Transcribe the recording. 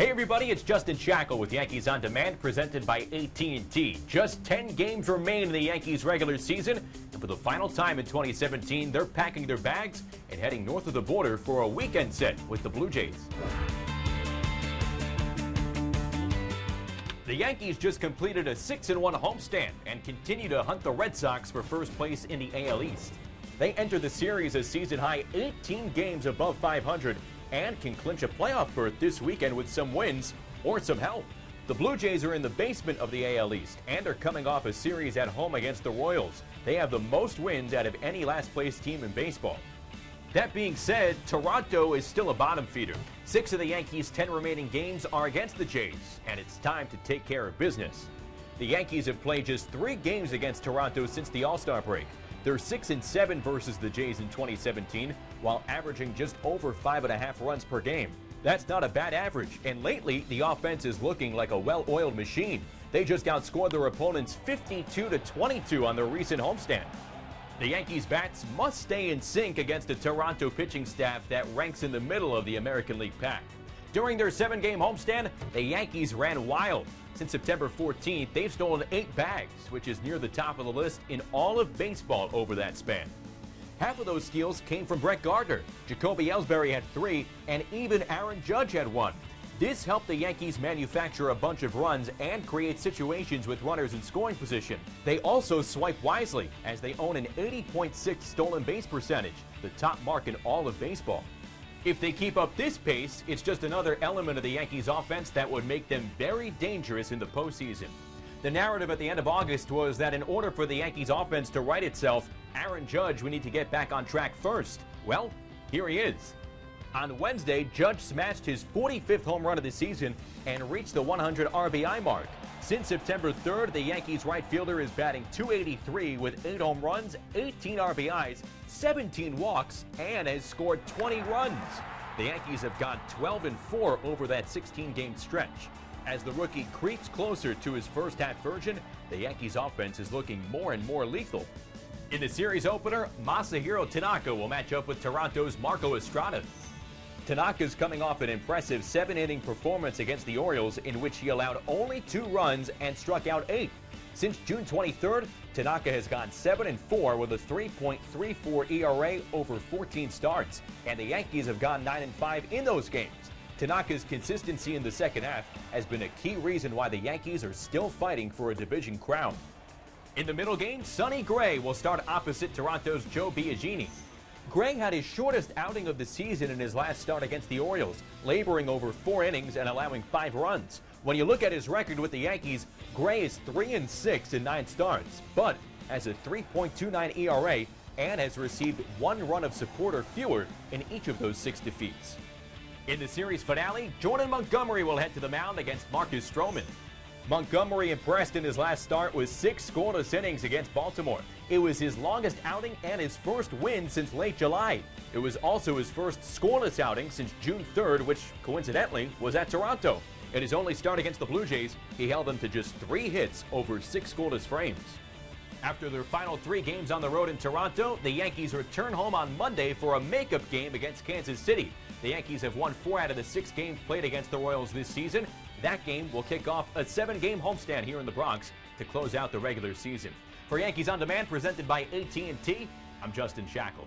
Hey everybody, it's Justin Shackle with Yankees On Demand, presented by AT&T. Just 10 games remain in the Yankees regular season, and for the final time in 2017, they're packing their bags and heading north of the border for a weekend set with the Blue Jays. The Yankees just completed a 6-1 homestand and continue to hunt the Red Sox for first place in the AL East. They enter the series a season-high 18 games above 500 and can clinch a playoff berth this weekend with some wins or some help. The Blue Jays are in the basement of the AL East and are coming off a series at home against the Royals. They have the most wins out of any last-place team in baseball. That being said, Toronto is still a bottom feeder. 6 of the Yankees' 10 remaining games are against the Jays, and it's time to take care of business. The Yankees have played just 3 games against Toronto since the All-Star break. They're 6-7 versus the Jays in 2017, while averaging just over 5.5 runs per game. That's not a bad average, and lately, the offense is looking like a well-oiled machine. They just outscored their opponents 52-22 on their recent homestand. The Yankees' bats must stay in sync against a Toronto pitching staff that ranks in the middle of the American League pack. During their 7-game homestand, the Yankees ran wild. Since September 14th, they've stolen 8 bags, which is near the top of the list in all of baseball over that span. Half of those steals came from Brett Gardner. Jacoby Ellsbury had 3, and even Aaron Judge had 1. This helped the Yankees manufacture a bunch of runs and create situations with runners in scoring position. They also swipe wisely, as they own an 80.6 stolen base percentage, the top mark in all of baseball. If they keep up this pace, it's just another element of the Yankees' offense that would make them very dangerous in the postseason. The narrative at the end of August was that in order for the Yankees' offense to right itself, Aaron Judge would need to get back on track first. Well, here he is. On Wednesday, Judge smashed his 45th home run of the season and reached the 100 RBI mark. Since September 3rd, the Yankees right fielder is batting .283 with 8 home runs, 18 RBIs, 17 walks, and has scored 20 runs. The Yankees have gone 12-4 over that 16-game stretch. As the rookie creeps closer to his first-half version, the Yankees' offense is looking more and more lethal. In the series opener, Masahiro Tanaka will match up with Toronto's Marco Estrada. Tanaka's coming off an impressive 7-inning performance against the Orioles, in which he allowed only 2 runs and struck out 8. Since June 23rd, Tanaka has gone 7-4 with a 3.34 ERA over 14 starts, and the Yankees have gone 9-5 in those games. Tanaka's consistency in the second half has been a key reason why the Yankees are still fighting for a division crown. In the middle game, Sonny Gray will start opposite Toronto's Joe Biagini. Gray had his shortest outing of the season in his last start against the Orioles, laboring over 4 innings and allowing 5 runs. When you look at his record with the Yankees, Gray is 3-6 in 9 starts, but has a 3.29 ERA and has received 1 run of support or fewer in each of those 6 defeats. In the series finale, Jordan Montgomery will head to the mound against Marcus Stroman. Montgomery impressed in his last start with 6 scoreless innings against Baltimore. It was his longest outing and his first win since late July. It was also his first scoreless outing since June 3rd, which coincidentally was at Toronto. In his only start against the Blue Jays, he held them to just 3 hits over 6 scoreless frames. After their final 3 games on the road in Toronto, the Yankees return home on Monday for a makeup game against Kansas City. The Yankees have won 4 out of the 6 games played against the Royals this season. That game will kick off a 7-game homestand here in the Bronx to close out the regular season. For Yankees On Demand, presented by AT&T, I'm Justin Shackle.